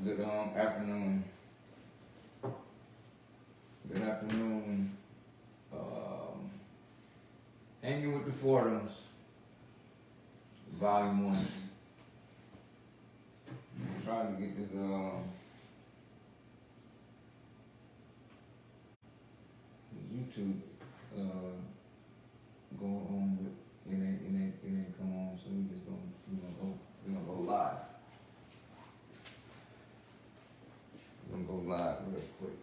Good afternoon. Good afternoon. Hanging with the Fordhams, Volume 1. I'm trying to get this YouTube going on, but it ain't come on, so we're gonna go live. We're gonna go live real quick.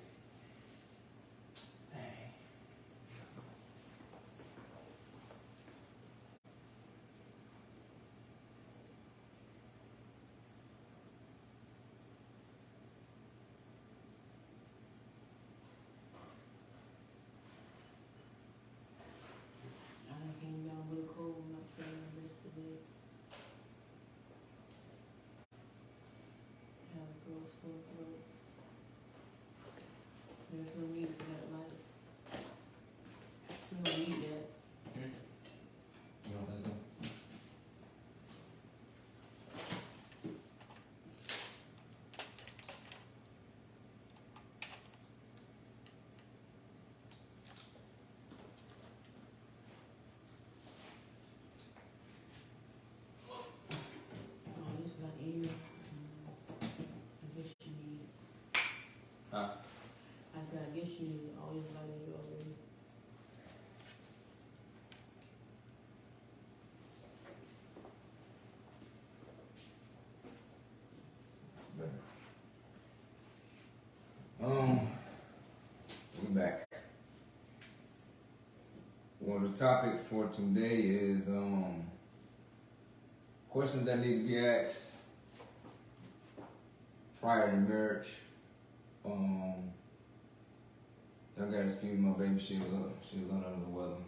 Came down real cold, not feeling the rest of it. Have a girl sore throat. There's no need for that light. We don't need that. You know what I'm saying? Oh, this is like air. I guess you need it. Huh? I said, I guess you need all this light in you already. We're back. Well, the topic for today is questions that need to be asked prior to marriage. Y'all gotta excuse my baby. She was under the weather.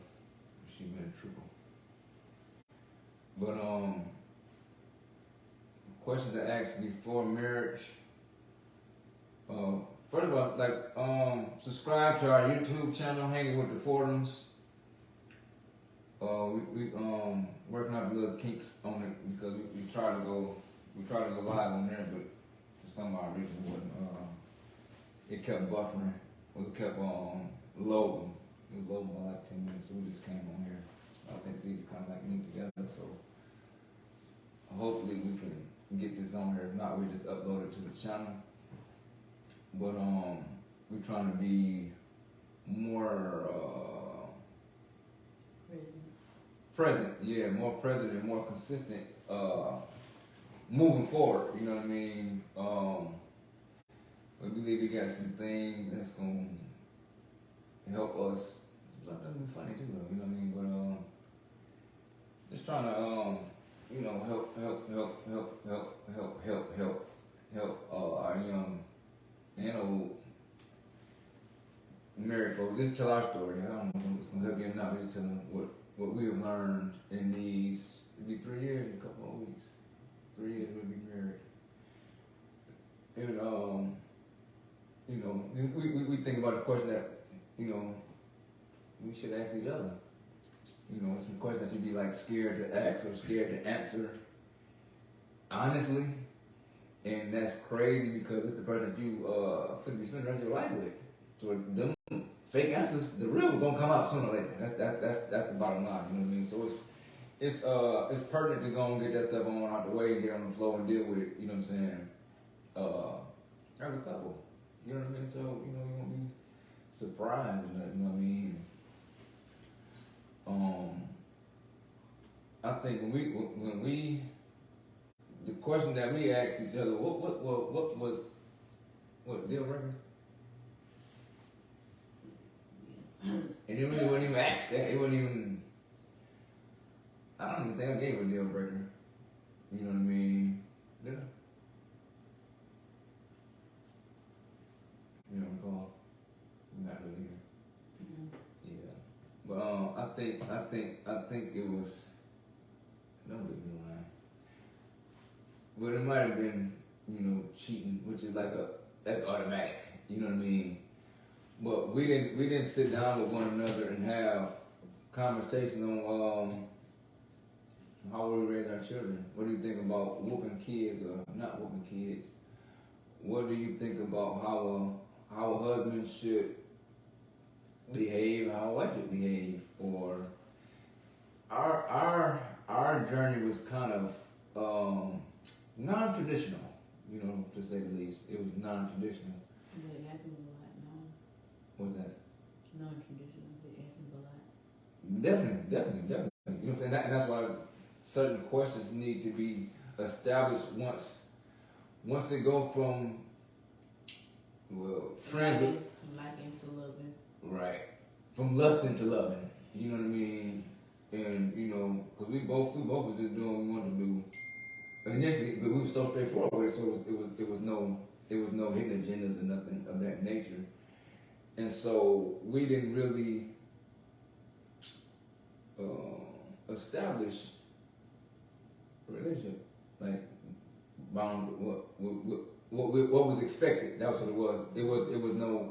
She been a trooper. But questions to ask before marriage. First of all, subscribe to our YouTube channel, Hanging with the Fordhams. We working out the little kinks on it because we tried to go live on there, but for some odd reason it kept buffering, or it kept loading. It was loading by like 10 minutes, so we just came on here. I think these kind of like link together, so hopefully we can get this on there. If not, we just upload it to the channel. But we're trying to be more more present and more consistent moving forward. You know what I mean? We believe we got some things that's gonna help us. It's not be funny too, though. You know what I mean? But just trying to help our young and old married folks. Just tell our story. I don't know if it's gonna help you or not. Just tell them what we have learned in these. It'll be 3 years in a couple of weeks. 3 years we'll be married. And we think about the question that we should ask each other. Some questions that you'd be like scared to ask or scared to answer honestly. And that's crazy because it's the person that you finna be spending the rest of your life with. So them fake answers, the real one gonna come out sooner or later. That's the bottom line. You know what I mean? So it's pertinent to go and get that stuff on out the way and get on the floor and deal with it. You know what I'm saying? As a couple. You know what I mean? So you won't be surprised. You know what I mean? I think when we the question that we asked each other, what was deal breaker? And it really wasn't even asked that. It wasn't even. I don't even think I gave a deal breaker. You know what I mean? Did I? You know what I'm called? Not really here. Yeah. But I think it was. Don't leave me lying. But it might have been, cheating, which is that's automatic. You know what I mean? But we didn't sit down with one another and have conversation on how we raise our children. What do you think about whooping kids or not whooping kids? what do you think about how a husband should behave, how a wife should behave, or our journey was kind of non-traditional, you know, to say the least. It was non-traditional. But it happens a lot now. What's that? Non-traditional, but it happens a lot. Definitely. You know what I'm saying? And that's why certain questions need to be established once they go from, well, friends with, Liking to loving. right, from lusting to loving. You know what I mean? And you know, because we both was just doing what we wanted to do initially, but we were so straightforward with it, so it was no hidden agendas or nothing of that nature. And so we didn't really establish a relationship like bound what was expected. That was what it was. It was no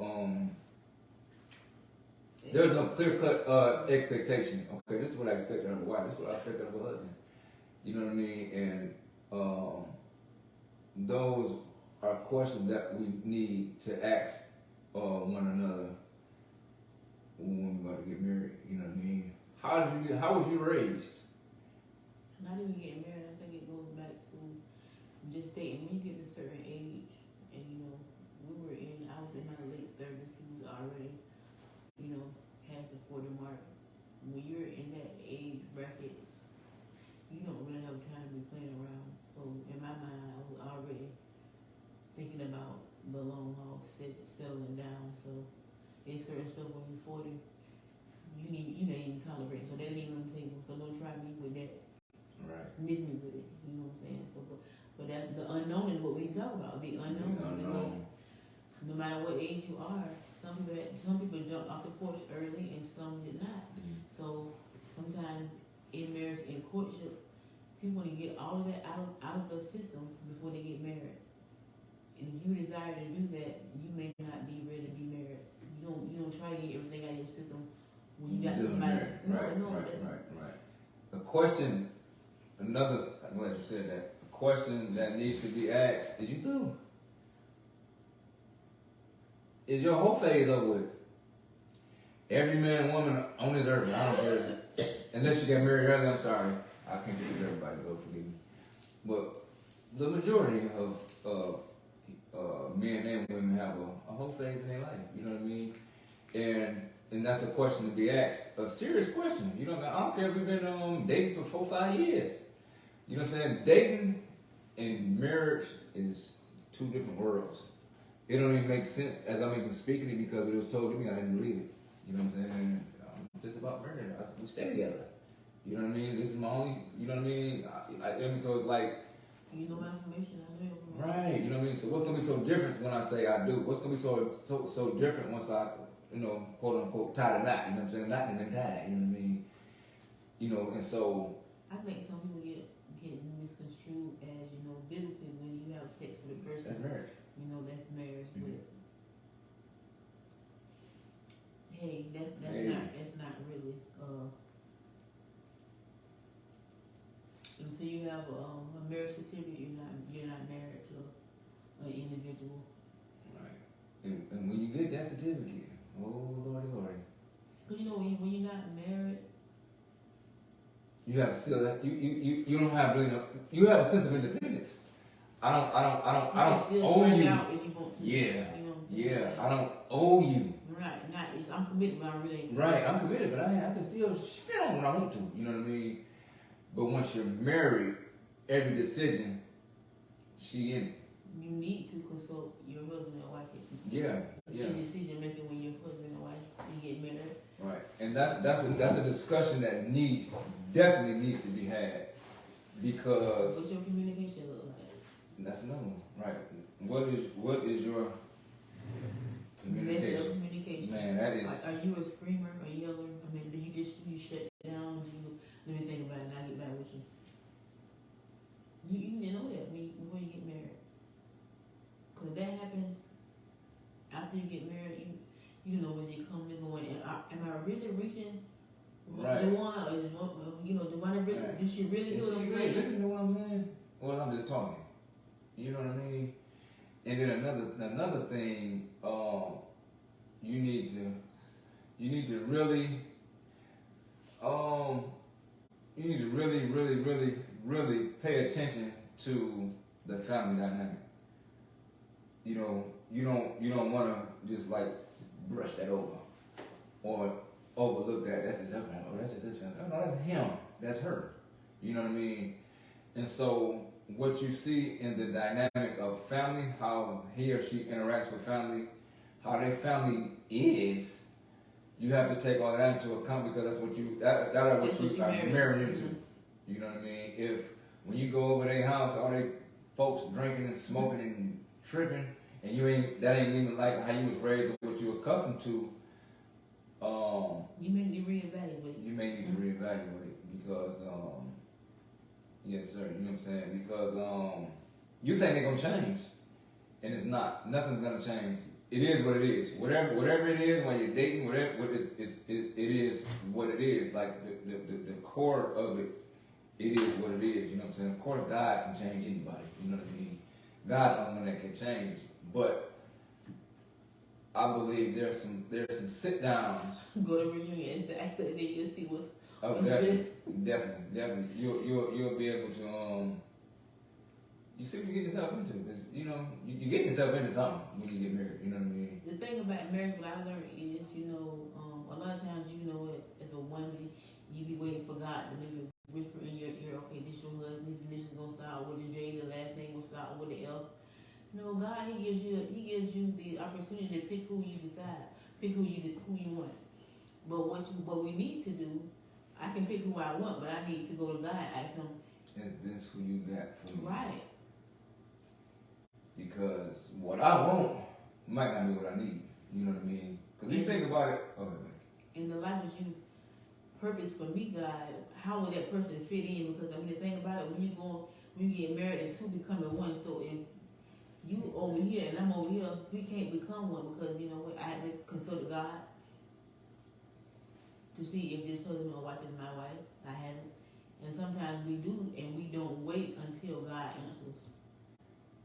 there was no clear cut expectation. Okay, this is what I expected of a wife. This is what I expected of a husband. You know what I mean? And those are questions that we need to ask one another when we're about to get married. You know what I mean? How was you raised? Not even getting married, I think it goes back to just dating. When you get to a certain age, and you know, I was in my late 30s, he was already, you know, past the 40 mark. When you're in that age bracket, you don't really have time to be playing around. So in my mind, I was already thinking about the long haul, settling down. So there's certain stuff when you're 40, you ain't even tolerate. So that ain't even on the table. So don't try me with that. Right. Miss me with it. You know what I'm saying? So, but that the unknown is what we talk about. The unknown. Unknown. No matter what age you are, some people jumped off the porch early and some did not. Mm-hmm. So sometimes in marriage, in courtship, people want to get all of that out of the system before they get married. And if you desire to do that, you may not be ready to be married. You don't try to get everything out of your system when you got somebody. Right. A question, I'm glad you said that. A question that needs to be asked: is you through? Is your whole phase over with? Every man and woman on this earth, I don't care. Unless you got married early, I'm sorry. I can't speak for everybody, Lord forgive me. But the majority of men and women have a whole phase in their life. You know what I mean? And that's a question to be asked. A serious question. You know, I don't care if we've been dating for 4-5 years. You know what I'm saying? Dating and marriage is two different worlds. It don't even make sense as I'm even speaking it because it was told to me, I didn't believe it. You know what I'm saying? This about marriage. We stay together. You know what I mean? This is my only, you know what I mean? I mean, so it's like, you know my information, I know your information. right, you know what I mean? So what's gonna be so different when I say I do? What's gonna be so different once I, you know, quote unquote, tie the knot, you know what I'm saying? Not and then tie, you know what I mean? You know, and so I think some people get misconstrued as, you know, biblically when you have sex with a person. that's marriage. You know, that's marriage, Mm-hmm. but hey, that's not really until you have a marriage certificate, you're not married to an individual. Right. And when you get that certificate, oh Lordy. Because you know when you're not married, You have still that you don't have really no, you have a sense of independence. I don't still owe strike you. out if you want to. Yeah. You know what I'm saying? Yeah, I don't owe you. Right. I'm committed, but I really ain't. Right, I'm committed, but I can still spit on when I want to. You know what I mean? But once you're married, every decision, she in it. You need to consult your husband and wife. Yeah. In decision making when you're husband and wife, you get married. Right, and that's a discussion that definitely needs to be had because What's your communication look like? that's another one. Right, what is your Method of communication. Man, that is. Like, are you a screamer, a yeller? I mean, do you shut down? Let me think about it and I'll get back with you. You need to know that before you get married. Because that happens after you get married. You know when they come and go in. Am I really reaching Right. Jawan? Or is Jawan really? Right. Did she really do what I'm saying? Listen to what I'm saying? Well, I'm just talking. You know what I mean? And then another thing, you need to really, you need to really pay attention to the family dynamic. You know, you don't want to just like brush that over or overlook that. That's his family. Oh, that's just his family. Oh, no, that's him. That's her. You know what I mean? And so what you see in the dynamic of family, how he or she interacts with family, how their family is, you have to take all that into account because that's what you are married into. Mm-hmm. You know what I mean? If when you go over their house, all they folks drinking and smoking and tripping, and that ain't even like how you was raised or what you were accustomed to. You may need to reevaluate. You may need to reevaluate because yes sir, you know what I'm saying? Because you think they're gonna change, and it's not. Nothing's gonna change. It is what it is. Whatever it is when you're dating, it is what it is. Like the core of it, it is what it is. You know what I'm saying? Of course, God can change anybody. You know what I mean? God the only one that can change. But I believe there's some sit downs. Go to reunion exactly. Then you'll see what's. Oh, definitely. You'll be able to you see what you get yourself into. You know, you get yourself into something when you get married. You know what I mean? The thing about marriage, what I learned is, a lot of times, as a woman, you be waiting for God to maybe whisper in your ear, okay, this your husband, this initial's gonna start with a J, the last name will start with an L. No, God, He gives you the opportunity to pick who you decide, pick who you want. But what we need to do, I can pick who I want, but I need to go to God and ask Him, is this who you got for me? Right. Because what I want might not be what I need. You know what I mean? Because you think about it. Oh, in the life that you purpose for me, God, how will that person fit in? Because the thing about it, when you get married, and two becoming one. So if you over here and I'm over here, we can't become one because I had to consult God to see if this husband or wife is my wife. I haven't, and sometimes we do, and we don't wait until God answers.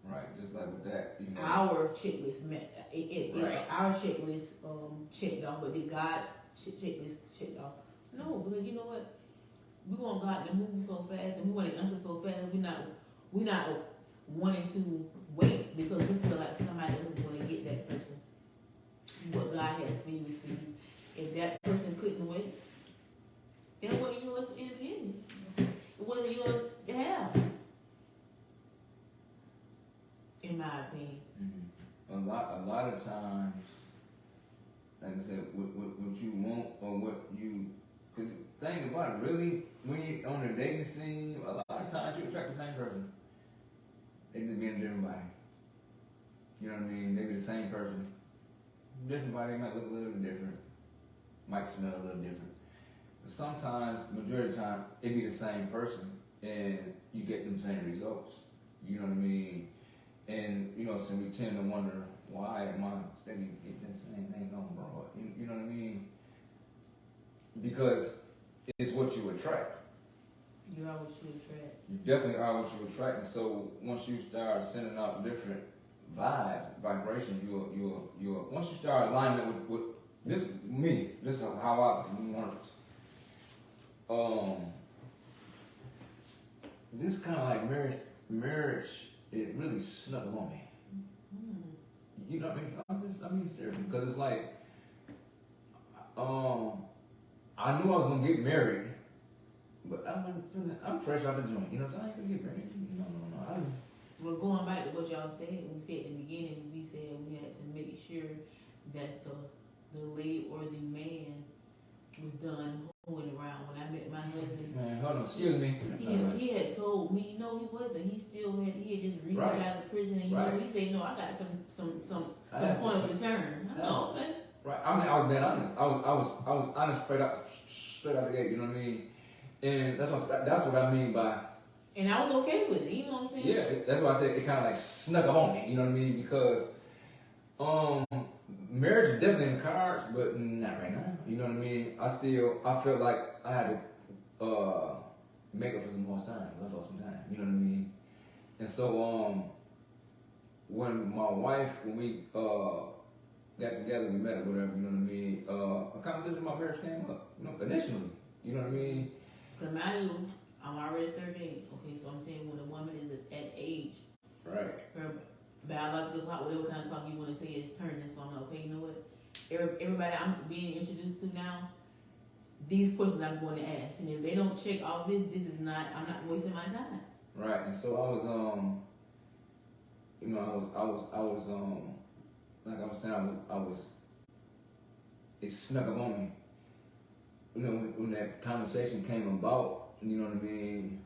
Right, just like with that, our checklist met. Right. Our checklist checked off, but did God's checklist checked off? No, because you know what? We want God to move so fast, and we want to answer so fast. We're not wanting to wait because we feel like somebody else is going to get that person. What God has for you is for you. If that person couldn't wait, then what yours in the beginning? It wasn't yours to have. In my opinion. Mm-hmm. A lot of times, like I said, what you want or what you, because the thing about it, really, when you're on the dating scene, a lot of times you attract the same person. They just be a different body. You know what I mean? They be the same person. Different body might look a little different, might smell a little different. But sometimes, majority of the time, it be the same person and you get them same results. You know what I mean? And, so we tend to wonder, why am I steady getting the same thing on, bro? You know what I mean? Because it's what you attract. You are what you attract. You definitely are what you attract. And so once you start sending out different vibes, vibration, you'll once you start alignment with this is how I works. This kind of like marriage, it really snuck up on me. Mm-hmm. You know what I mean? I mean serious, because it's like, I knew I was gonna get married, but I'm fresh out the joint. You know, I ain't gonna get married. No. Well, going back to what y'all said, we said in the beginning, we said we had to make sure that the lady or the man was done hoeing around. When I met my husband, man, hold on, excuse me. He had told me, no, he wasn't. He had just recently got out of prison, and he said, no, I got some point of return. Oh, okay. Right. I mean, I was being honest. I was honest straight out the gate. You know what I mean? And that's what I mean by. And I was okay with it. You know what I'm saying? Yeah, that's why I said it kind of like snuck up on me. You know what I mean? Because marriage is definitely in the cards, but not right now. You know what I mean? I felt like I had to make up for some lost time. I lost some time. You know what I mean? And so when my wife, when we got together, we met or whatever, you know what I mean? A conversation about marriage came up, you know, initially, you know what I mean? Cause mine, I'm already 38. Okay, so I'm saying when a woman is at age, Right. her biological clock, whatever kind of clock you want to say is turning. So I'm like, okay, you know what? Everybody I'm being introduced to now, these questions I'm going to ask, and if they don't check all this, this is not. I'm not wasting my time. Right, and so I was, you know, I was, like I was saying, it snuck up on me. You know, when that conversation came about, you know what I mean?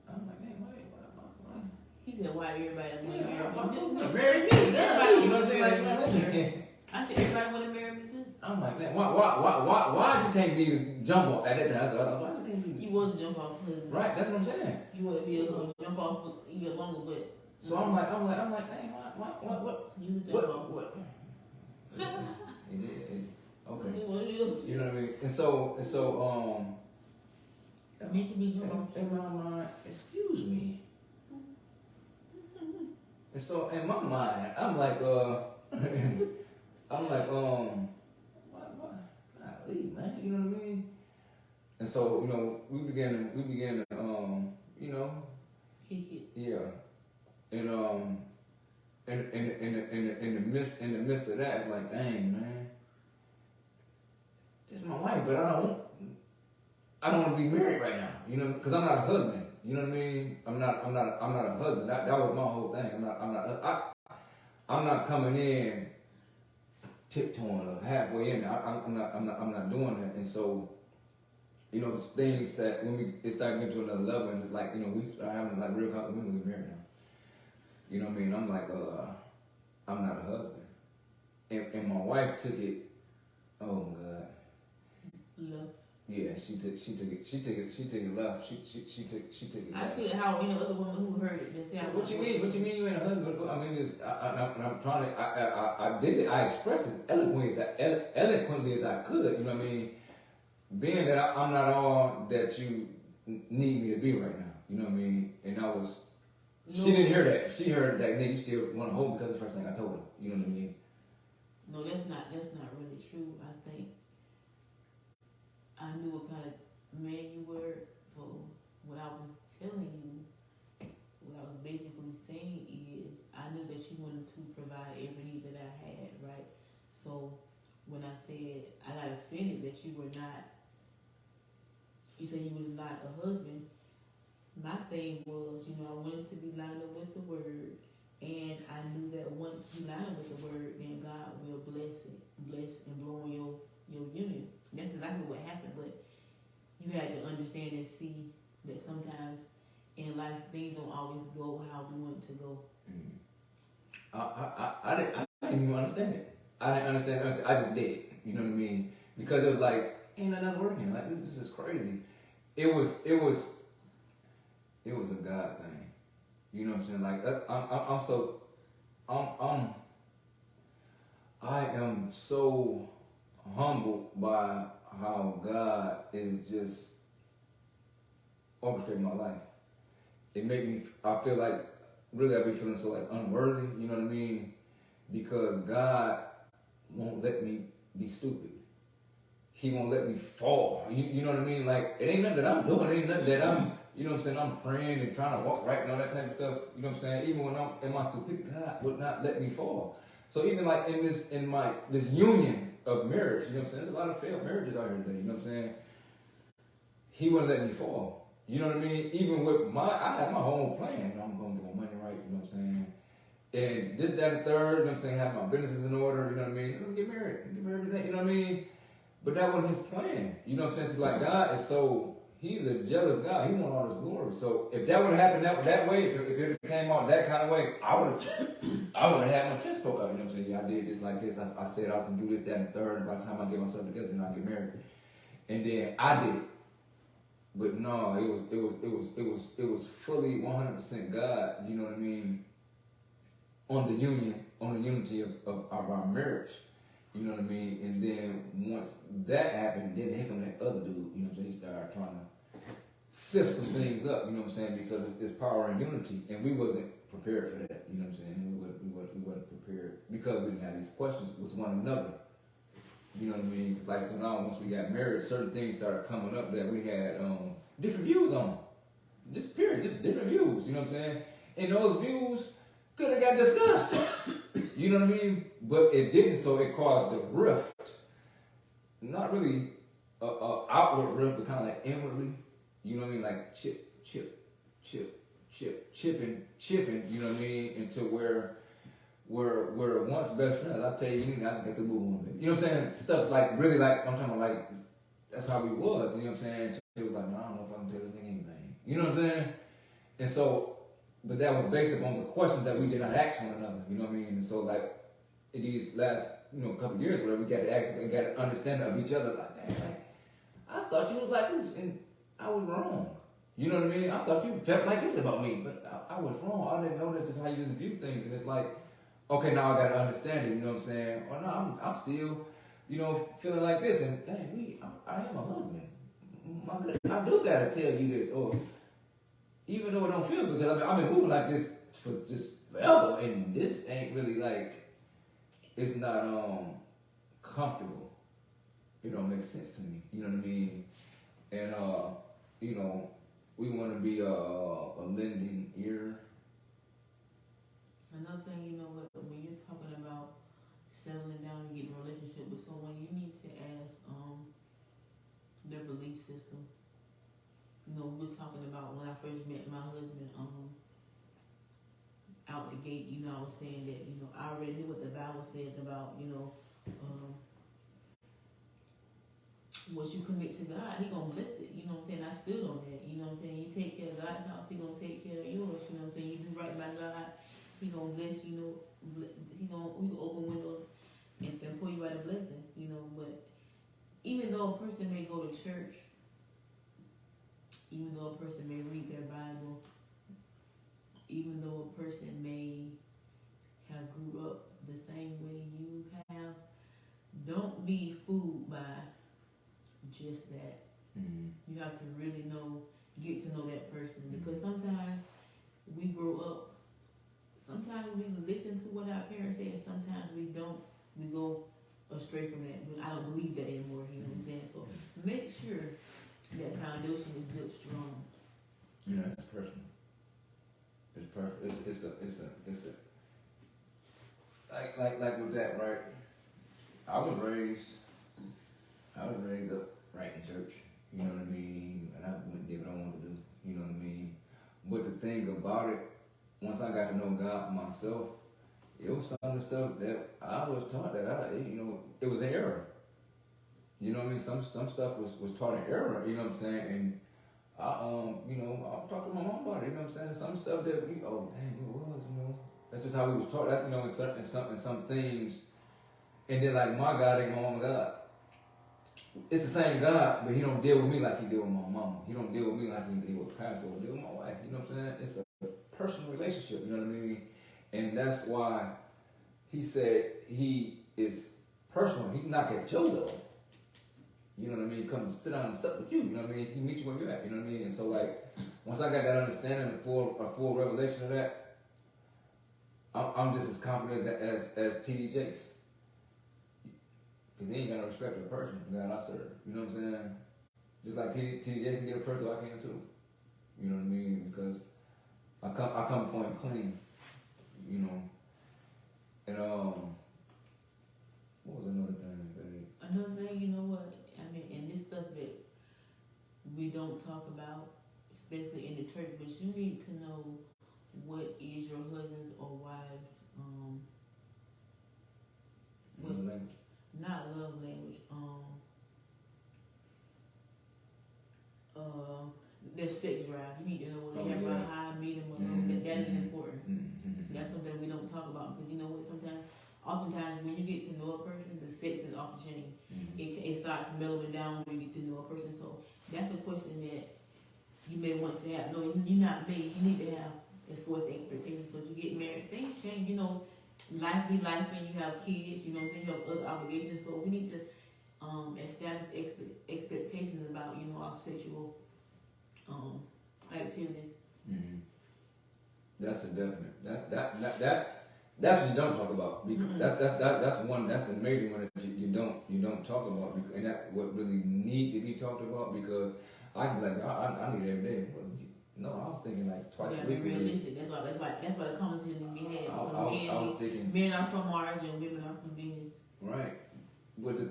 I'm like, man, wait, what? He said, why everybody want to Yeah, marry me? marry me, Everybody you know want what to I'm marry saying? me. Like, I said, everybody want to marry me too. I'm like, man, why I just can't be the jump off at that time? I said, why I just can't be? You want to jump off, husband. Right, that's what I'm saying. You want to be able to jump off for even longer, but So I'm like, dang, what? you can jump off. What? Okay. You want to do You know what I mean? And so, making me jump off. in my mind, excuse me. And so in my mind, I'm like, what? Golly, man, you know what I mean? And so, you know, we began to, you know, Kick it. yeah, and in the midst of that, it's like, dang, man, this is my wife, but I don't want to be married right now, you know, because I'm not a husband. You know what I mean? I'm not a husband. That was my whole thing. I'm not coming in tiptoeing or halfway in there. I'm not doing that. And so, you know, things that when it started getting to another level, and it's like, you know, we start having like real conversations. We married now. You know what I mean? I'm like, I'm not a husband. And my wife took it. Oh my God. Love. Yeah, she took it left. She took it I left. see how any other woman who heard it just say, What you mean? What you mean you ain't a husband? I mean, I'm trying to. I did it. I expressed it eloquently as I could. You know what I mean? Being that I'm not all that you need me to be right now. You know what I mean? And I was. No. She didn't hear that. She heard that nigga you still want to hold because the first thing I told her. You know what I mean? No, that's not really true. I think I knew what kind of man you were, so what I was telling you, what I was basically saying is, I knew that you wanted to provide every need that I had, right? So when I said I got offended that you were not, you said you was not a husband. My thing was, you know, I wanted to be lined up with the word, and I knew that once you line up with the word, then God will bless and blow on your union. That's exactly what happened, but you had to understand and see that sometimes in life things don't always go how we want it to go. Mm-hmm. I didn't even understand it. I didn't understand it. I just did it. You know what I mean? Because it was like, ain't nothing else working. Like, this is crazy. It was a God thing. You know what I'm saying? Like, I am so humbled by how God is just orchestrating my life. It made me, I feel like, really I be feeling so like unworthy, you know what I mean? Because God won't let me be stupid. He won't let me fall. You know what I mean? Like, it ain't nothing that I'm doing. It ain't nothing that I'm, you know what I'm saying? I'm praying and trying to walk right and all that type of stuff. You know what I'm saying? Even when I'm in my stupidity, God would not let me fall. So even like in this union of marriage, you know what I'm saying? There's a lot of failed marriages out here today, you know what I'm saying? He wouldn't let me fall. You know what I mean? Even with I had my whole plan. I'm going to get my money right, you know what I'm saying? And this, that, and third, you know what I'm saying? Have my businesses in order, you know what I mean? I'm going to get married, everything, you know what I mean? But that wasn't his plan. You know what I'm saying? It's like God is so, he's a jealous God. He wants all his glory. So if that would have happened that way, if it came out that kind of way, I would have had my chest poke out. You know what I'm saying? Yeah, I did this like this. I said I can do this, that, and third. And by the time I get myself together, then I get married. And then I did it. But no, it was fully 100% God. You know what I mean? On the unity of our marriage. You know what I mean? And then once that happened, then here come that other dude, you know what I'm saying? He started trying to sift some things up, you know what I'm saying? Because it's power and unity. And we wasn't prepared for that. You know what I'm saying? We wasn't prepared because we didn't have these questions with one another. You know what I mean? 'Cause like so now, once we got married, certain things started coming up that we had different views on. Just period, just different views. You know what I'm saying? And those views could have got discussed. You know what I mean? But it didn't, so it caused a rift. Not really a outward rift, but kind of like inwardly. You know what I mean? Like chipping. You know what I mean? Into where we're once best friends. I tell you, you guys got to move on. You know what I'm saying? Stuff like really like I'm talking about like that's how we was. You know what I'm saying? It was like, no, I don't know if I can tell this nigga anything. You know what I'm saying? And so, but that was based upon the questions that we did not ask one another. You know what I mean? And so like in these last couple of years, whatever, we got to ask and got to understand of each other. Like, man, like I thought you was like this, and I was wrong. You know what I mean? I thought you felt like this about me, but I was wrong. I didn't know that's just how you just view things, and it's like. Okay, now I gotta understand it, you know what I'm saying? Or no, I'm still, feeling like this, and dang, I am a husband. I do gotta tell you this, or even though it don't feel good, because I've been moving like this for just forever, and this ain't really like, it's not comfortable. It don't make sense to me, you know what I mean? And we want to be a lending ear. Another thing, when you're talking about settling down and getting a relationship with someone, you need to ask their belief system. We was talking about when I first met my husband, out the gate, I was saying that, I already knew what the Bible says about, once you commit to God, He gonna bless it. You know what I'm saying? I stood on that. You know what I'm saying? You take care of God's house, He gonna take care of yours. You know what I'm saying? You do right by God, He gonna bless you. He gonna open windows and pour you out a blessing. But even though a person may go to church, even though a person may read their Bible, even though a person may have grew up the same way you have, don't be fooled by just that. Mm-hmm. You have to really get to know that person, because sometimes we grow up, sometimes we listen to what our parents say, and sometimes we don't. We go astray from that, but I don't believe that anymore. You know what I'm saying? So make sure that foundation is built strong. It's personal. It's perfect. It's a like with that, right? I was raised up right in church. You know what I mean? And I went and did what I wanted to do. You know what I mean? But the thing about it, once I got to know God for myself, it was some of the stuff that I was taught that it was an error. You know what I mean? Some stuff was taught in error. You know what I'm saying? And I talked to my mom about it. You know what I'm saying? Some stuff that it was. That's just how we was taught. That in some things. And then like my God ain't my mama God. It's the same God, but He don't deal with me like He deal with my mama. He don't deal with me like He deal with Pastor or deal with my wife. You know what I'm saying? It's a personal relationship. You know what I mean? And that's why He said He is personal. He can knock at your door. You know what I mean? Come sit down and sup with you. You know what I mean? He meets you where you're at. You know what I mean? And so like, once I got that understanding, a full revelation of that, I'm just as confident as T.D. Jakes. Because he ain't got no respect for the person, the God I serve. You know what I'm saying? Just like T.D. Jakes can get a person, I can too. You know what I mean? Because I come before Him clean. And what was another thing, babe? Another thing, you know what? I mean, and this stuff that we don't talk about, especially in the church, but you need to know what is your husband's or wife's Love language. not love language, their sex drive. You need to know what they have about how I meet them. That is important. Mm-hmm. That's something we don't talk about, because you know what? Oftentimes when you get to know a person, the sex is off the chain. Mm-hmm. It starts mellowing down when you get to know a person. So that's a question that you may want to have. No, you're not made. You need to have as far as expectations. But you get married, things change. Life be life, and you have kids. You have other obligations. So we need to establish expectations about our sexual activities. Mm-hmm. That's a definite. That's what you don't talk about. Because that's the major one that you don't talk about, and that's what really need to be talked about. Because I can be like, I need it every day. But no, I was thinking like twice a week. Realistic. That's why the conversation we had. I was thinking men are from Mars and women are from Venus. Right. But the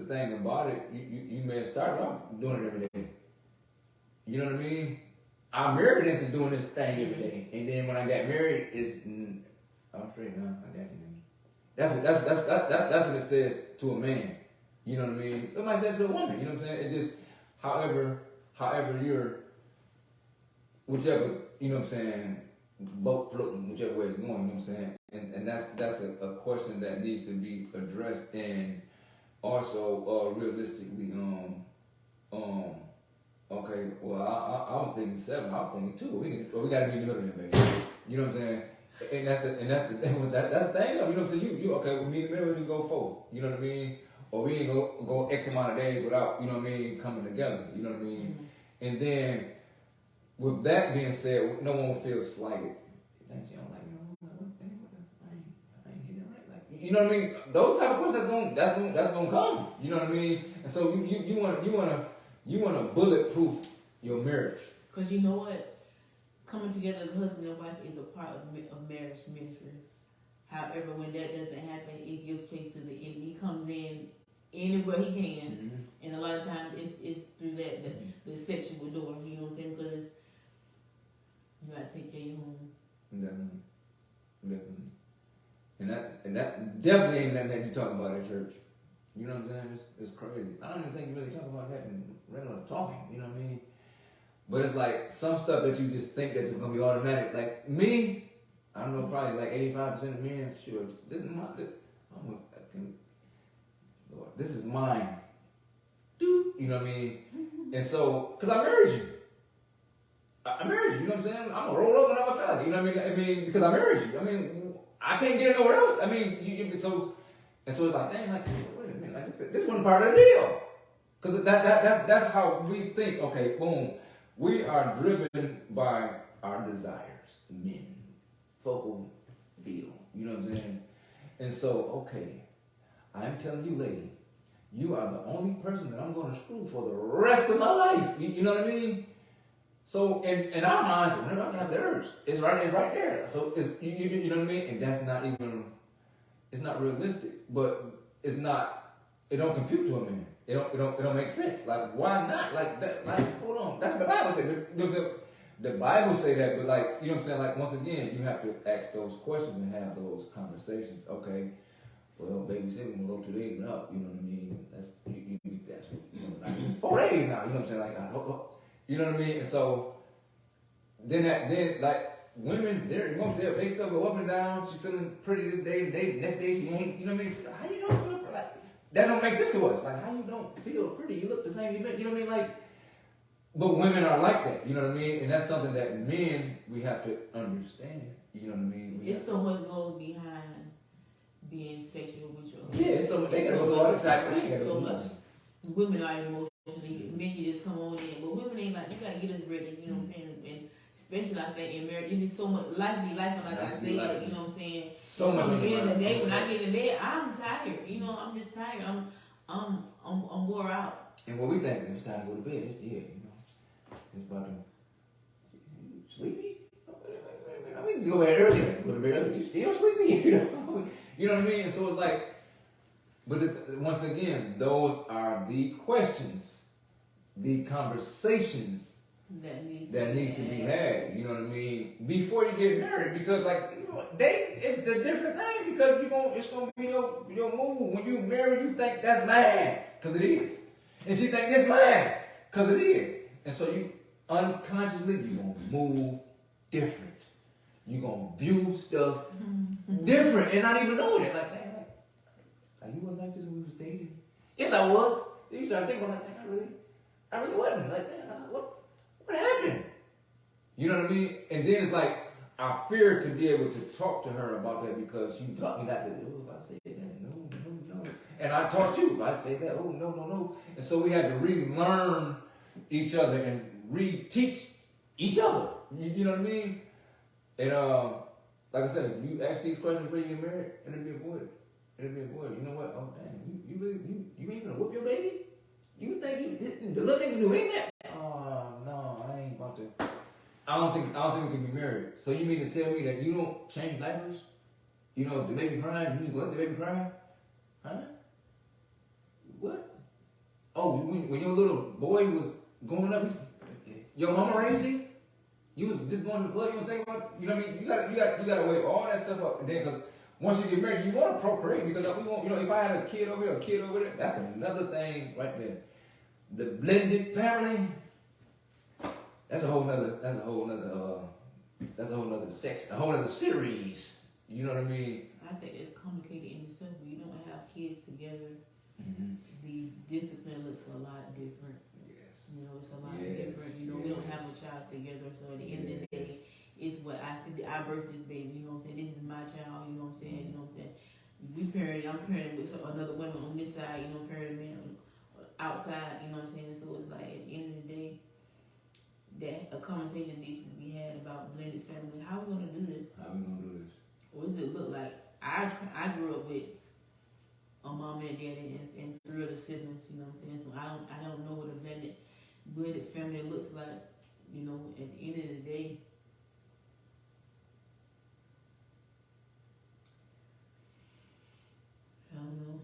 thing about it, you may have started off doing it every day. You know what I mean? I married into doing this thing every day, and then when I got married, I'm straight now. I got you. That's what it says to a man. You know what I mean? It might say it to a woman. You know what I'm saying? It just however you're, whichever, you know what I'm saying, boat floating, whichever way it's going. You know what I'm saying? And that's a question that needs to be addressed, and also realistically, okay, well, I was thinking 7, I was thinking 2. We got to be in the middle of it, baby. You know what I'm saying? And that's the thing with that. That's the thing, though. You know what I'm saying? You okay? We meet in the middle, we just go 4. You know what I mean? Or we ain't go X amount of days without, you know what I mean, coming together. You know what I mean? Mm-hmm. And then, with that being said, no one will feel slighted. You know what I mean? Those type of questions that's gonna come. You know what I mean? And so you want to bulletproof your marriage. Cause you know what, coming together as husband and wife is a part of marriage ministry. However, when that doesn't happen, it gives place to the enemy. He comes in anywhere he can, mm-hmm. and a lot of times it's through the sexual door. You know what I'm saying? Because you gotta take care of your home. Definitely. And that definitely ain't nothing that you talk about at church. You know what I'm saying? It's crazy. I don't even think you really talk about that in regular talking. You know what I mean? But it's like some stuff that you just think that's just gonna be automatic. Like me, I don't know, probably like 85% of men. Sure, this is this is mine. You know what I mean? Mm-hmm. And so, cause I married you. I married you. You know what I'm saying? I'm gonna roll over and I'm a fella. You know what I mean? Because I married you. I mean, I can't get it nowhere else. I mean, so it's like, dang, like, wait a minute, like this wasn't part of the deal. Because that's how we think. Okay, boom, we are driven by our desires, men, focal deal. You know what I'm saying? And so, okay, I'm telling you, lady, you are the only person that I'm going to screw for the rest of my life. You know what I mean? So in our minds, whenever I have the urge, it's right there. So it's you know what I mean? And that's not even, it's not realistic, but it's not, it don't compute to a man. It don't make sense. Like, why not? Like that, like, hold on. That's what the Bible says. You know what I'm saying? The Bible say that, but like, you know what I'm saying? Like, once again, you have to ask those questions and have those conversations. Okay, well, baby said we're gonna go 2 days and up. You know what I mean? That's what, you know, like 4 days now. You know what I'm saying? Like, you know what I mean? And so then like women, they still go up and down. She's feeling pretty this day, next day she ain't. You know what I mean? So how you don't feel like that? Don't make sense to us. Like, how you don't feel pretty? You look the same. You know what I mean? Like, but women are like that. You know what I mean? And that's something that men, we have to understand. You know what I mean? It's so much goes behind being sexual with your husband. Yeah, so they gotta go through all the time. So much. Women are emotional. Men, you just come on in, but women ain't like, you gotta get us ready, you know what I'm saying? And especially, I think in marriage, it be so much life, like I said, you know what I'm saying? So much. At the end of the day, when I get in bed, I'm tired. You know, I'm just tired. I'm wore out. And what we think, it's time to go to bed. You know, it's about to sleepy. I mean, go to bed earlier. Go to bed earlier. You still sleepy? You know what I mean? And so it's like. But once again, those are the questions, the conversations that needs to be had. You know what I mean? Before you get married, because like, you know, it's a different thing, because it's gonna be your move. When you marry, you think that's mine, because it is, and she think it's mine, because it is, and so you unconsciously you're gonna move different. You're gonna view stuff different, and not even knowing it like that. You wasn't like this when we was dating. Yes, I was. Then you start thinking, like, I really wasn't. Like, man, what happened? You know what I mean? And then it's like, I fear to be able to talk to her about that, because you taught me not to do. If I say that, no. And I taught you, if I say that, no. And so we had to relearn each other and reteach each other. You know what I mean? And like I said, if you ask these questions before you get married, it'll be avoided. It'll be avoided. You know what? Oh dang, you really you ain't gonna whoop your baby? You think the little nigga do anything? Oh no, I ain't about to. I don't think we can be married. So you mean to tell me that you don't change diapers? You know, if the baby crying, you just let the baby cry? Huh? What? Oh, when your little boy was growing up, your mama raised him? You was just going to the club, you don't think about it? You know what I mean? You gotta weigh all that stuff up. And then, because once you get married, you want to procreate. Because we want, you know, if I had a kid over here, a kid over there, that's another thing right there. The blended family, that's a whole nother section, a whole nother series. You know what I mean? I think it's complicated in itself. When you don't have kids together, the discipline looks a lot different. Yes. You know, it's a lot different. You know, we don't have a child together, so at the end of the day, it's what I see. I birthed this baby. You know what I'm saying? This is my child. You know what I'm saying? You know what I'm saying? I'm parenting with another woman on this side. You know, parenting man outside. You know what I'm saying? So it's like at the end of the day, that a conversation needs to be had about blended family. How we gonna do this? How we gonna do this? What does it look like? I grew up with a mom and daddy and 3 other siblings. You know what I'm saying? So I don't know what a blended family looks like. You know, at the end of the day. I don't know.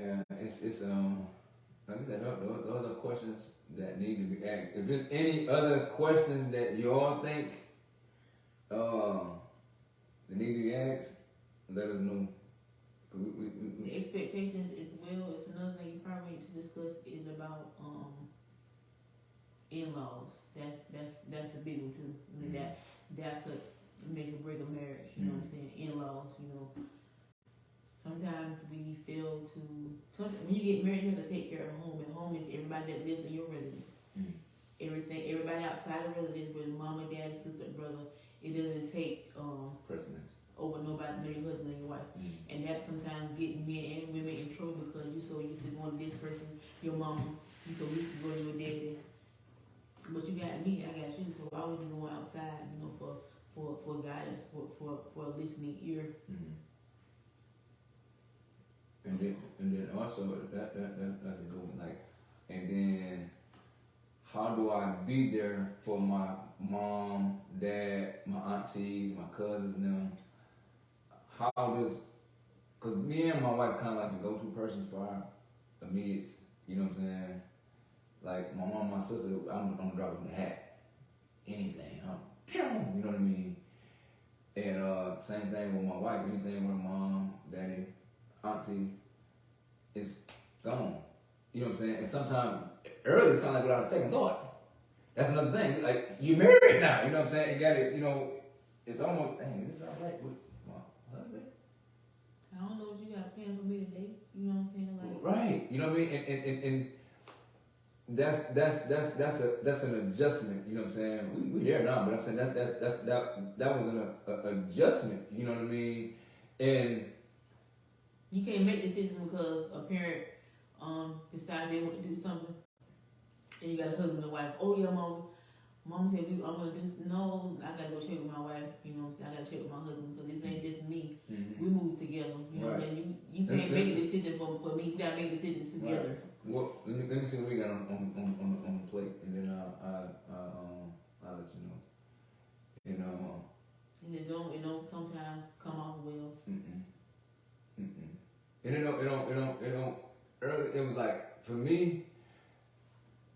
Yeah, it's like I said, those are questions that need to be asked. If there's any other questions that you all think that need to be asked, let us know. The expectations as well. It's another thing you probably need to discuss is about in-laws. That's a big one too. I mean, that could make or break a marriage. You know what I'm saying? In-laws. You know. Sometimes we fail to. When you get married, you have to take care of home, and home is everybody that lives in your residence. Everybody outside of residence, whether mama, daddy, sister, brother, it doesn't take precedence over nobody, know your husband and your wife, and that sometimes get men and women in trouble because you so used to going to this person, your mama, you so used to going to your daddy, but you got me, I got you, so why would you go outside, you know, for guidance, for a listening ear. And then also that's a good one. Like, and then how do I be there for my mom, dad, my aunties, my cousins, them? How does? Cause me and my wife kind of like the go-to persons for our immediates. You know what I'm saying? Like my mom, my sister, I'm gonna drop them the hat, anything. You know what I mean? And same thing with my wife. Anything with mom, daddy, auntie, is gone. You know what I'm saying? And sometimes early it's kind of like without a second thought. That's another thing. Like you're married now. You know what I'm saying? You got it. You know, it's almost dang. Is this all right with my husband? I don't know what you got planned for me today. You know what I'm saying? Like right. You know what I mean? And that's an adjustment. You know what I'm saying? We there now, but I'm saying that was an adjustment. You know what I mean? And you can't make decisions because a parent decide they want to do something, and you got a husband and wife. Oh yeah, mom said I'm gonna do. No, I gotta go check with my wife. You know what I'm saying? I gotta check with my husband because this ain't just me. We moved together. You know what I'm saying? You can't make a decision for me. You gotta make a decision together. Right. Well, let me see what we got on the plate, and then I'll let you know. You know. And it don't sometimes come off well. And it don't. Early, it was like for me.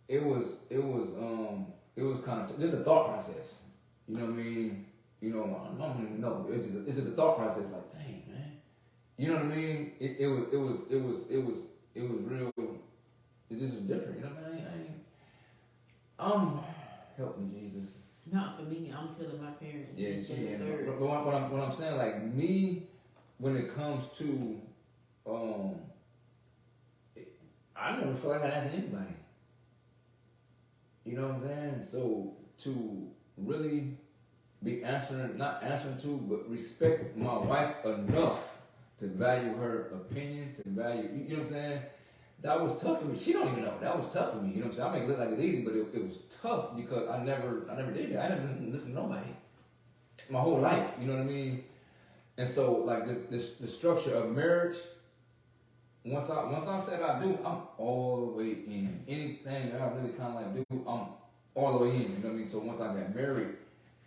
It was kind of just a thought process. You know what I mean? You know, I don't even know. It's just a thought process. Like, dang, man. You know what I mean? It was real. It just was different. You know what I mean? Help me, Jesus. Not for me. I'm telling my parents. Yeah, but what I'm saying, like me, when it comes to, I never feel like I asked anybody. You know what I'm saying? So to really be not answering to, but respect my wife enough to value her opinion, to value, you know what I'm saying? that was tough for me. She don't even know. That was tough for me. You know what I'm saying? I make it look like it's easy, but it was tough because I never did that. I never listened to nobody my whole life. You know what I mean? And so like the structure of marriage. Once I said I do, I'm all the way in. Anything that I really kind of like do, I'm all the way in. You know what I mean? So once I got married,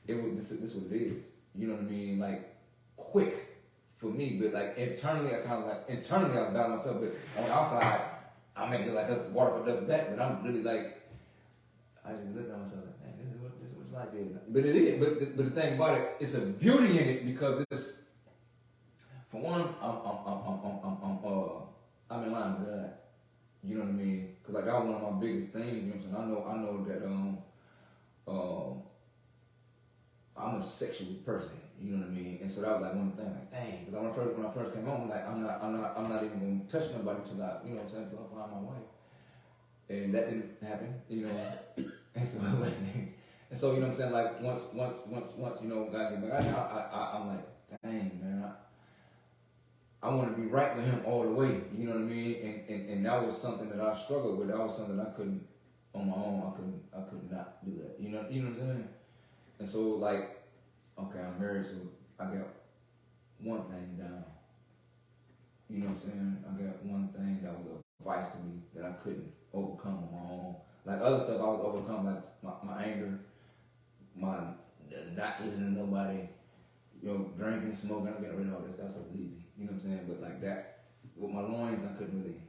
it was this what it is. You know what I mean? Like quick for me, but like internally, I was down myself, but on the outside, I make it like that's water for duck's back. But I'm really like, I just look at myself like, man, this is what life is. But it is. But the thing about it, it's a beauty in it because it's for one, I'm in line with God. You know what I mean? Cause like that was one of my biggest things. You know what I'm saying? I know that I'm a sexual person. You know what I mean? And so that was like one thing. Like dang, because when I first came home, like I'm not even gonna touch nobody till I, you know what I'm saying, till I find my wife. And that didn't happen. You know. And so you know what I'm saying? Like once you know God gave me, I'm like dang man. I want to be right with him all the way, you know what I mean? And that was something that I struggled with. That was something I couldn't on my own. I could not do that. You know what I'm saying? And so like, okay, I'm married, so I got one thing down. You know what I'm saying? I got one thing that was a vice to me that I couldn't overcome on my own. Like other stuff I was overcome, like my anger, my not listening to nobody, you know, drinking, smoking. I got rid of all this. That stuff was easy. You know what I'm saying? But like that, with my loins, I couldn't do it.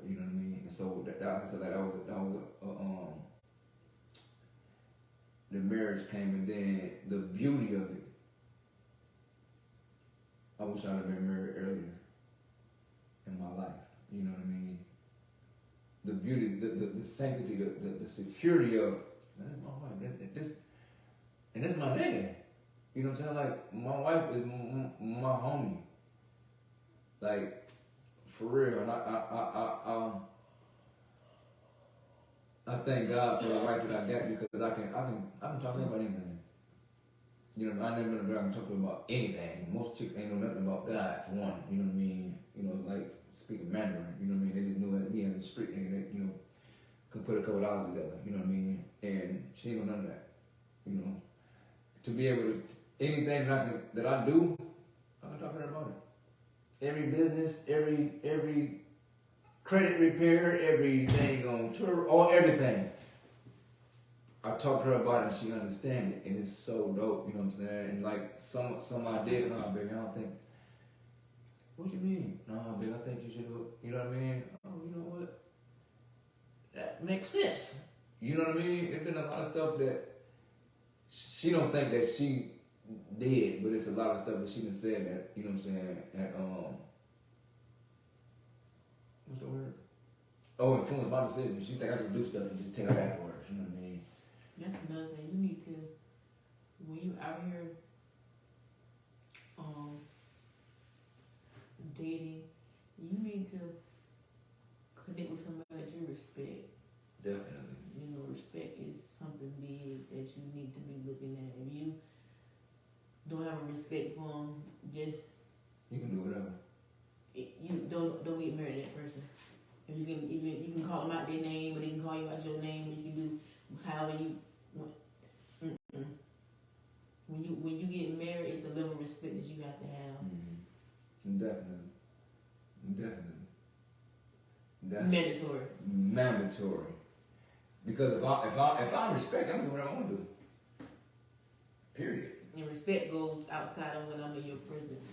You know what I mean? And so that was the marriage came, and then the beauty of it. I wish I'd have been married earlier in my life. You know what I mean? The beauty, the sanctity, the security of that's my wife. And this my nigga. You know what I'm saying? Like, my wife is my homie. Like, for real. And I thank God for the wife that I got because I can talk to her about anything. You know, I never been a girl I can talk to her about anything. Most chicks ain't know nothing about God, for one. You know what I mean? You know, like, speaking Mandarin. You know what I mean? They just knew that me as a street nigga that, you know, could put a couple dollars together. You know what I mean? And she ain't know none of that. You know? To be able to anything that I do, I can talk to her about it. Every business, every credit repair, everything on tour, or everything. I talk to her about it and she understands it, and it's so dope. You know what I'm saying? And like some I did, no, baby, I don't think. What you mean? No, baby, I think you should do it. You know what I mean? Oh, you know what? That makes sense. You know what I mean? It's been a lot of stuff that she don't think that she did, but it's a lot of stuff that she done said that, you know what I'm saying, that, what's the word? Oh, influenced my decision. She think I just do stuff and just tell her afterwards, you know what I mean? That's another thing. You need to, when you out here, dating, you need to connect with somebody that you respect. Definitely. You know, respect is something big that you need to be looking at. If you don't have a respect for them, just you can do whatever. You don't get married to that person. If you can call them out their name, or they can call you out your name. You can do however you want. When you get married, it's a level of respect that you have to have. Mm-hmm. Definitely. That's mandatory. Because if I respect, I'm doing what I want to do. Period. And respect goes outside of when I'm in your presence.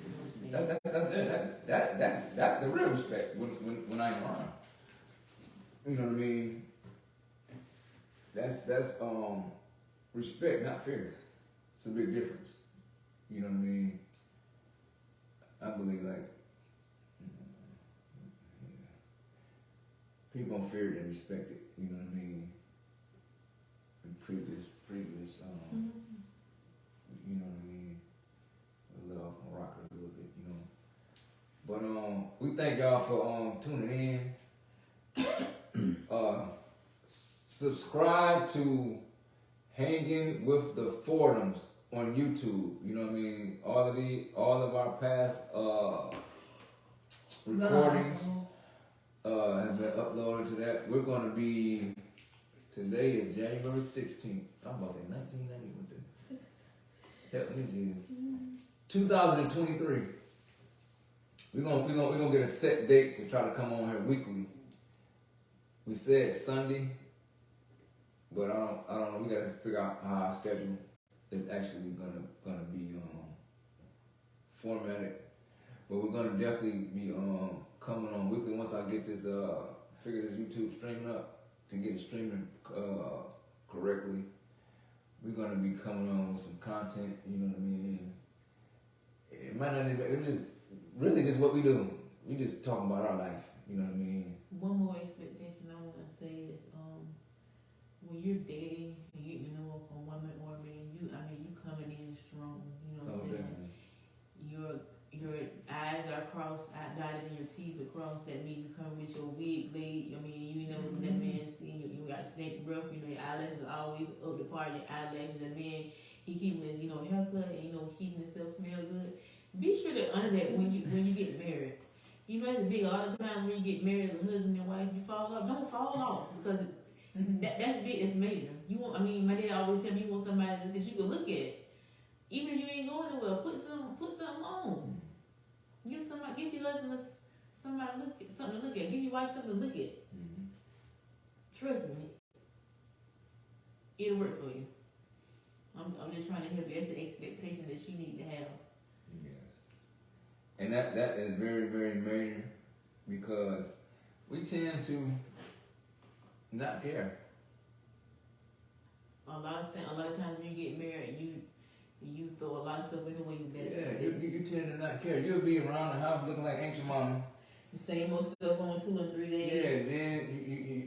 You know what I'm saying? That's the real respect when I ain't around. You know what I mean? That's respect, not fear. It's a big difference. You know what I mean? I believe like people don't fear it and respect it. You know what I mean? Previous you know what I mean? A little rocker a little bit, you know. But we thank y'all for tuning in. Subscribe to Hanging with the Fordhams on YouTube. You know what I mean? All of our past recordings have been uploaded to that. We're going to be, today is January 16th. I'm about to say 1990. What the help me, Jesus. 2023. We're gonna get a set date to try to come on here weekly. We said Sunday, but I don't know. We gotta figure out how our schedule is actually gonna be formatted. But we're gonna definitely be coming on weekly once I get this figure this YouTube streaming up to get it streaming correctly. We're gonna be coming on with some content. You know what I mean? It might not even. It's just really just what we do. We just talking about our life. You know what I mean? One more expectation I want to say is, when you're dating and getting to know a woman or a man, you coming in strong. You know what I'm saying? Your I's are crossed, dotted, and your T's are crossed. That means you coming with your wig laid. I mean, you know that man seeing you. You got snake breath. You know your eyelashes are always up the part of your eyelashes. And man, he keeping his haircut and keeping himself smell good. Be sure to honor that when you get married. You know, it's a big all the time when you get married as a husband and wife, you fall off. Don't fall off because that's big, it's major. My dad always tell me you want somebody that you can look at. Even if you ain't going nowhere, put something on. Give your husband something to look at. Give your wife something to look at. Mm-hmm. Trust me, it'll work for you. I'm just trying to help you. That's the expectation that you need to have. And that is very, very major because we tend to not care. A lot of times when you get married, you throw a lot of stuff in the way you tend to not care. You'll be around the house looking like ancient mama. The same old stuff on 2 and 3 days. Yeah, then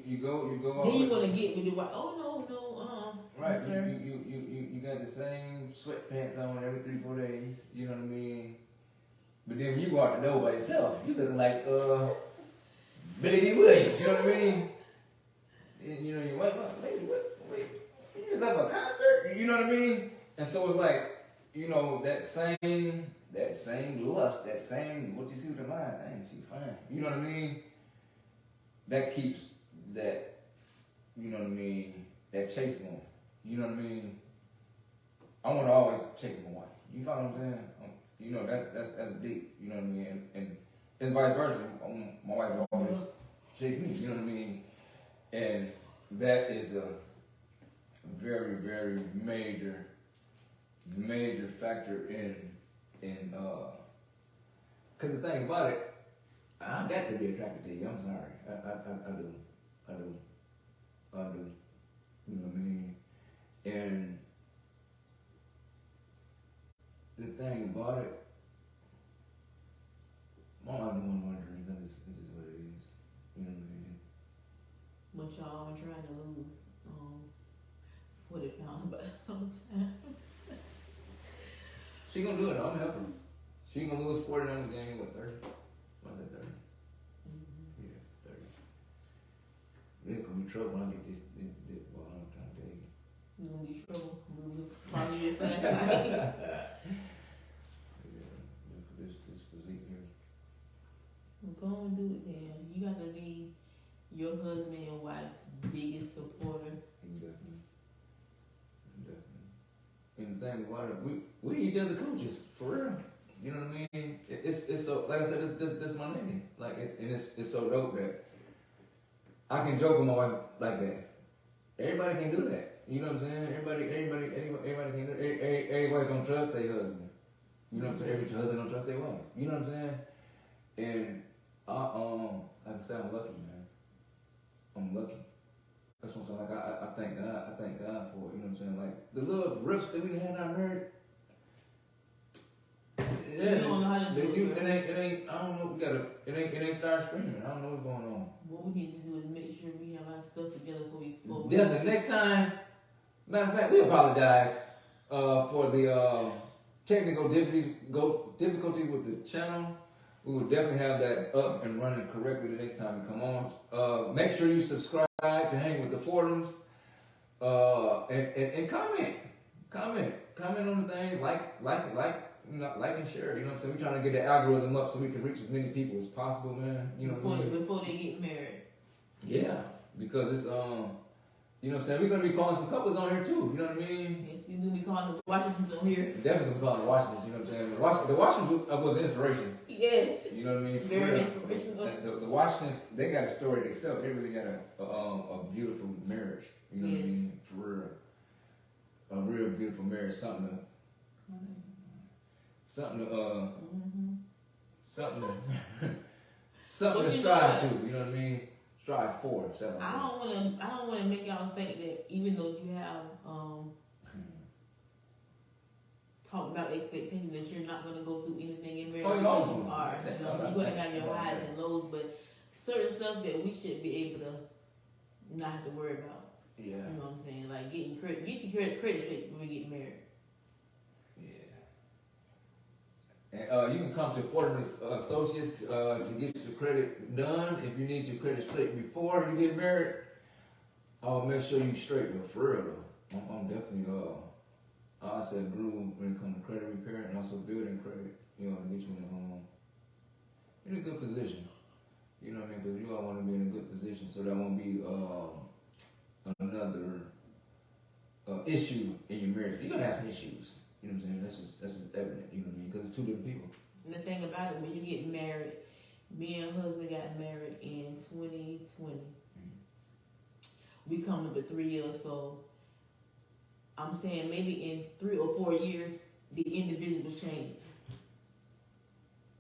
you go. Then you want to get with your wife. Oh no. Right, you got the same sweatpants on every 3-4 days. You know what I mean? But then when you go out the door by yourself, you looking like Billy D. Williams, you know what I mean? And your wife, wait, you like a concert, you know what I mean? And so it's like, that same lust, that same what you see with the mind, dang, she fine. You know what I mean? That keeps that, that chase going. You know what I mean? I want to always chase my wife. You follow what I'm saying? That's deep, you know what I mean? And vice versa. My wife will always chase me, you know what I mean? And that is a very, very major factor in because the thing about it, I got to be attracted to you. I'm sorry. I do. You know what I mean? And the thing about it, my wife don't want my dreams. It's just what it is. You know what I mean? But y'all are trying to lose 40 pounds by some time. She gonna do it. I'm helping her. She gonna lose 40 on the game. What, 30? What's that, 30? Mm-hmm. Yeah, 30. There's gonna be trouble when I get this well, I'm trying to tell you. You're gonna be trouble. We'll follow you fast life. This physique here. Go and do it then. You got to be your husband and wife's biggest supporter. Definitely. And the thing about it, we each other coaches, for real. You know what I mean? It's so, like I said, this my nigga. Like, it's so dope that I can joke with my wife like that. Everybody can do that. You know what I'm saying? Everybody can do it. Everybody don't trust their husband. You know what I'm saying? Every husband don't trust their wife. You know what I'm saying? And like I said, I'm lucky, man. I'm lucky. That's what I'm saying. Like I thank God. I thank God for it. You know what I'm saying? Like the little riffs that we had in our marriage. Yeah, you don't know how to do it. It ain't. I don't know. It ain't start screaming. I don't know what's going on. What we need to do is make sure we have our stuff together before we. The next time. Matter of fact, we apologize for the technical difficulties with the channel. We will definitely have that up and running correctly the next time we come on. Make sure you subscribe to hang with the forums and comment. comment on the things, like and share. You know what I'm saying? We're trying to get the algorithm up so we can reach as many people as possible, man. You know what I mean? Before they get married. Yeah, because it's you know what I'm saying? We're gonna be calling some couples on here too. You know what I mean? Yes, we do be calling the Washingtons on here. Definitely gonna be calling the Washingtons. You know what I'm saying? The Washington was an inspiration. Yes. You know what I mean? For Very real. inspirational. The Washingtons, they got a story themselves. They really got a beautiful marriage. You know what I mean? For real. A real beautiful marriage. Something to something to strive to. You know what I mean? Strive for. I don't wanna make y'all think that even though you have talk about expectations that you're not gonna go through anything in marriage. Oh, you always will. are. That's You all know, right. you're gonna have your highs and lows, but certain stuff that we should be able to not have to worry about. Yeah. You know what I'm saying? Like get your credit straight when we get married. Yeah. And you can come to Fortune Associates to get your credit done. If you need your credit straight before you get married, I'll make sure you straight. For real though. I'm definitely I said grew when it comes to credit repair and also building credit. You know, to get you in a good position. You know what I mean? Because you all want to be in a good position so that won't be another issue in your marriage. You're gonna have some issues. You know what I'm saying? That's just evident. You know what I mean? Because it's two different people. And the thing about it, when you get married, me and husband got married in 2020. We coming up to 3 years, so I'm saying maybe in 3 or 4 years, the individuals change.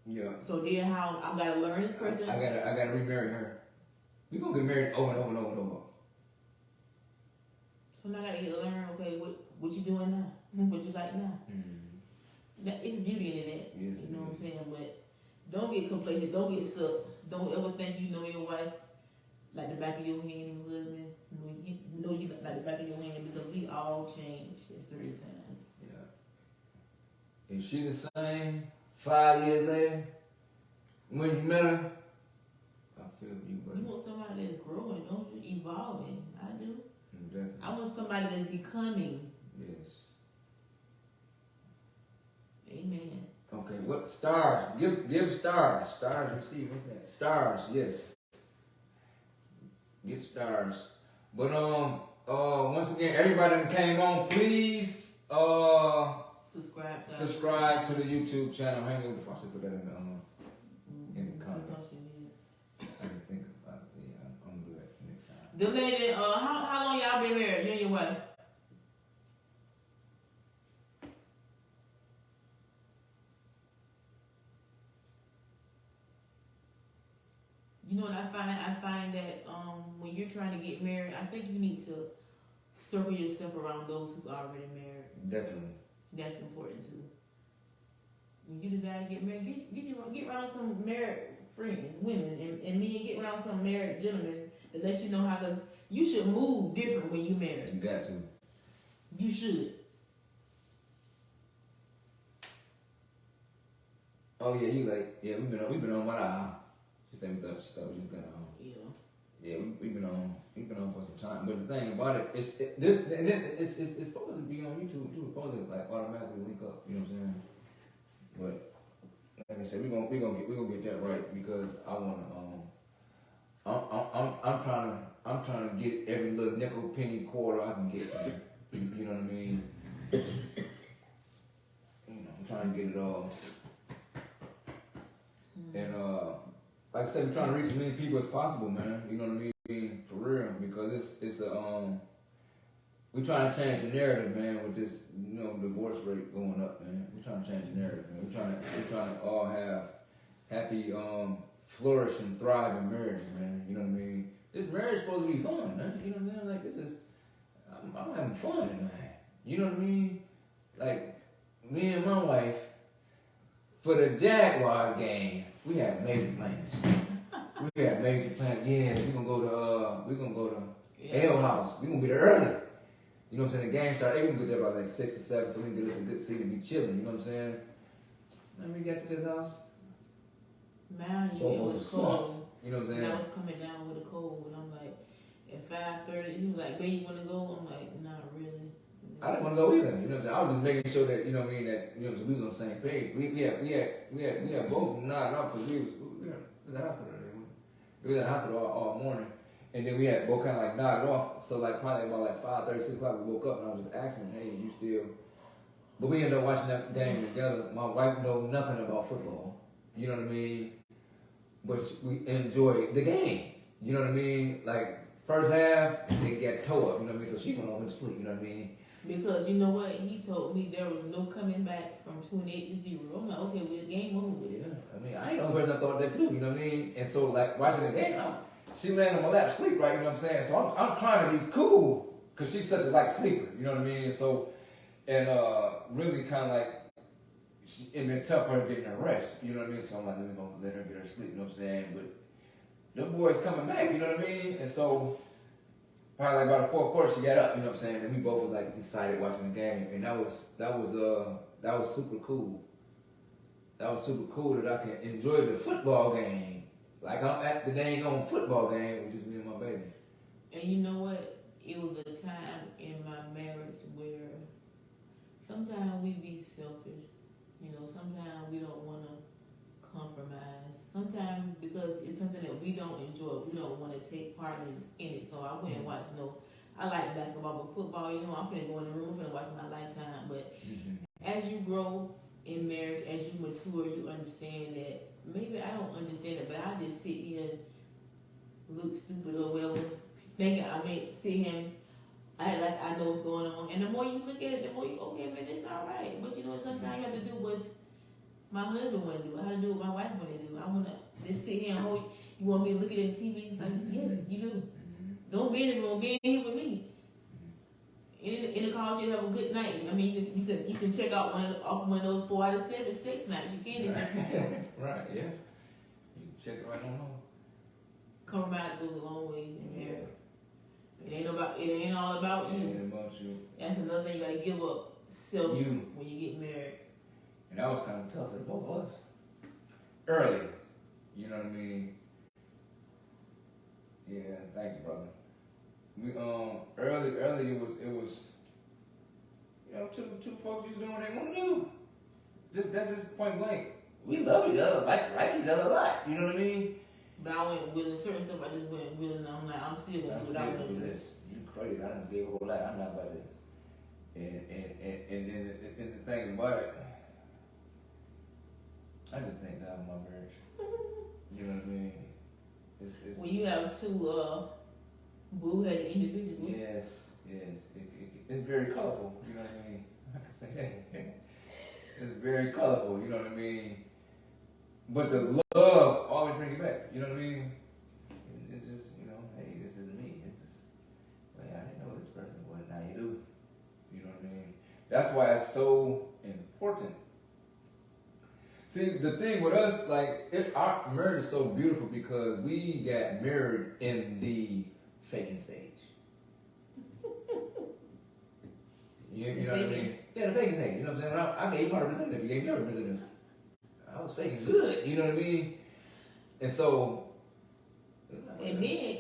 Yeah. So then how I gotta learn this person. I gotta remarry her. We gonna get married over and over and over and over. So now I gotta get to learn. Okay, what you doing now? What you like now? That it's beauty in that. Yes, you know what I'm saying? But don't get complacent. Don't get stuck. Don't ever think you know your wife like the back of your hand, your husband. You know you like the back of your hand because we all change at certain times. Yeah. Is she the same 5 years later when you met her? I feel you, buddy. You want somebody that's growing, don't you? Evolving. I do. Definitely. I want somebody that's becoming. Yes. Amen. Okay, what stars? Give stars. Stars receive. What's that? Stars, yes. Get stars. But once again, everybody that came on, please subscribe to the YouTube channel. Hang on before I should put that in the comments. I didn't think about it. Yeah, I'm gonna do that next time. The lady, how long y'all been married? You and your wife? You know what I find? I find that when you're trying to get married, I think you need to circle yourself around those who's already married. Definitely. That's important too. When you desire to get married, get around some married friends, women, and men get around some married gentlemen that lets you know how to. You should move different when you marry. You got to. You should. Oh yeah, we've been on what she said we thought she was gonna Yeah. Yeah, we've been on for some time. But the thing about it, it's supposed to be on YouTube too. It's supposed to like automatically link up. You know what I'm saying? But like I said, we're gonna get that right because I wanna I'm trying to get every little nickel, penny, quarter I can get. You know what I mean? You know, I'm trying to get it all. And like I said, we're trying to reach as many people as possible, man. You know what I mean? For real, because it's we're trying to change the narrative, man. With this, divorce rate going up, man. We're trying to change the narrative, man. We're trying to all have happy, flourishing, thriving marriages, man. You know what I mean? This marriage is supposed to be fun, man. You know what I mean? Like I'm having fun tonight. You know what I mean? Like me and my wife for the Jaguars game. We had major plans. Yeah, we're gonna go to Ale House. We're gonna be there early. You know what I'm saying? The game started. We're gonna get there about like 6 or 7, so we can get us a good seat and be chilling. You know what I'm saying? Then we got to this house. Man, it was cold. You know what I'm saying? And I was coming down with a cold, and I'm like, at 5:30, he was like, "Where you wanna go?" I'm like, "Not really." I didn't want to go either. You know what I'm saying? I was just making sure that, you know what I mean, that, you know, we was on the same page. We had both nodding off because we was at the hospital. We was at the hospital all morning. And then we had both kind of like nodded off. So like probably about like 5:30, 6 o'clock, we woke up and I was just asking, hey, you still? But we ended up watching that game together. My wife know nothing about football. You know what I mean? But we enjoyed the game. You know what I mean? Like first half, they got toe up. You know what I mean? So she went to sleep. You know what I mean? Because you know what? He told me there was no coming back from 28-0. I'm like, okay, well, the game over with. Yeah. I mean, I ain't no person that thought that too. You know what I mean? And so like watching the game, she laying on my lap, sleep, right? You know what I'm saying? So I'm trying to be cool because she's such a like sleeper. You know what I mean? And so, really kind of like, it been tough for her getting her rest. You know what I mean? So I'm like, let me go let her get her sleep. You know what I'm saying? But the boys coming back. You know what I mean? And so, probably like about the fourth quarter, she got up. You know what I'm saying? And we both was like excited watching the game, and that was super cool. That was super cool that I can enjoy the football game. Like I'm at the dang on football game with just me and my baby. And you know what? It was a time in my marriage where sometimes we be selfish. You know, sometimes we don't want to compromise. Sometimes because it's something that we don't enjoy, we don't want to take part in it. So I went and watched, I like basketball, but football, I'm finna go in the room, I'm finna watch my Lifetime. But as you grow in marriage, as you mature, you understand that maybe I don't understand it, but I just sit here and look stupid or whatever, thinking I may sit here and I like I know what's going on. And the more you look at it, the more you okay, man, it's all right. But sometimes you have to do what's my husband want to do. I have to do what my wife want to do. I want to just sit here and hold. You want me to look at it on TV? Like, yes, you do. Don't be in the room. Be in here with me. In the car, you have a good night. I mean, you can check out one of those 4 out of 7 sex nights. You can. Right. Yeah. You can check it right on over. Compromise goes a long way in marriage. It ain't all about you. It ain't about you. That's another thing you gotta give up. Self when you get married. And that was kind of tough for both of us. Early. You know what I mean? Yeah, thank you, brother. We early it was two folks just doing what they want to do. That's just point blank. We love each other, like each other a lot. You know what I mean? But I went with certain stuff. I just went with, and I'm like, I'm still gonna do what I want to do. This. You crazy? I done gave a whole lot. I'm not about this. And the thing about it, I just thank God for my marriage. You know what I mean? It's when you have two bull-headed individuals. Yes. It's very colorful. You know what I mean? I can say that. It's very colorful. You know what I mean? But the love always brings you back. You know what I mean? It's just, hey, this isn't me. It's just, well, I didn't know this person. Well, now you do. You know what I mean? That's why it's so important. See, the thing with us, like, our marriage is so beautiful because we got married in the faking stage. You know what I mean? Yeah, the faking stage. You know what I'm saying? I gave my representative. You gave your representative. I was faking good. You know what I mean? And so. And then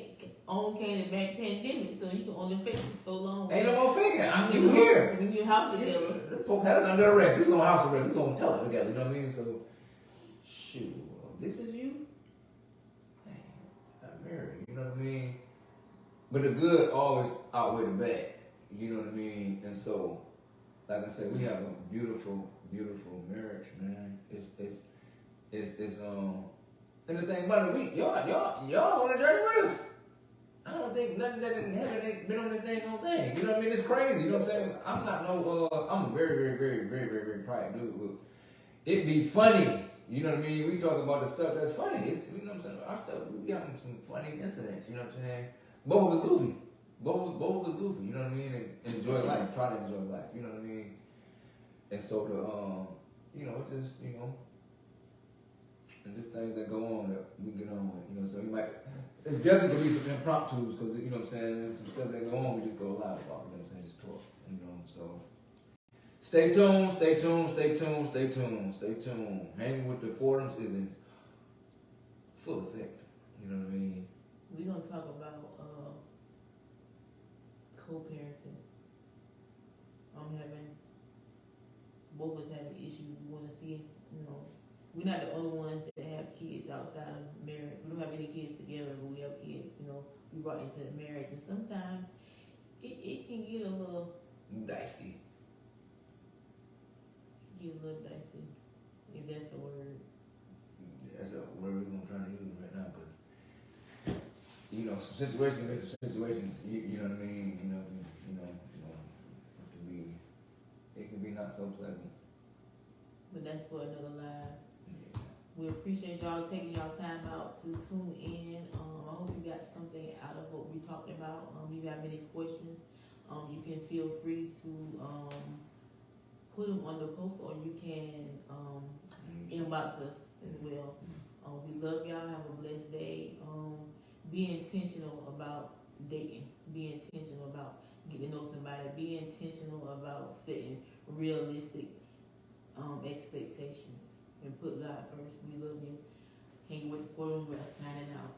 on came the back pandemic, so you can only fake it so long. Ain't no more faking. You here. When you house together. The folks had us under arrest. We was on house arrest. We gonna tell it together. You know what I mean? So, shoot, this is you. Man, I'm married. You know what I mean? But the good always outweigh the bad. You know what I mean? And so, like I said, we have a beautiful, beautiful marriage, man. It's and the thing about it, y'all on a journey with us. I don't think nothing that in heaven ain't been on this dang whole thing. You know what I mean? It's crazy. You know what I'm saying? I'm not I'm a very, very, very, very, very, very private dude. But it be funny. You know what I mean? We talk about the stuff that's funny. It's, you know what I'm saying? Our stuff, we got some funny incidents. You know what I'm saying? Both was goofy. Both was goofy. You know what I mean? And enjoy life. Try to enjoy life. You know what I mean? And so it's just, and just things that go on that we get on with, so you might, it's definitely gonna be some impromptus, because, you know what I'm saying, there's some stuff that go on, we just go live about, you know what I'm saying, just talk, so. Stay tuned. Hanging with the Forums is in full effect, you know what I mean? We're gonna talk about co-parenting. having, both of us having issues. We want to see, you know, we're not the only ones that have kids outside of marriage. We don't have any kids together, but we have kids, you know, we brought into the marriage. And sometimes it can get a little Dicey. dicey, if that's a word. That's a word we're gonna try to use right now, but you know, some situations make some situations. You know what I mean? It can be not so pleasant. But that's for another live. Yeah. We appreciate y'all taking y'all time out to tune in. I hope you got something out of what we talked about. You got many questions. You can feel free to put them on the post, or you can inbox us as well. We love y'all. Have a blessed day. Be intentional about dating. Be intentional about getting to know somebody. Be intentional about setting realistic expectations, and put God first. We love you. Hang with the 4 We're signing out.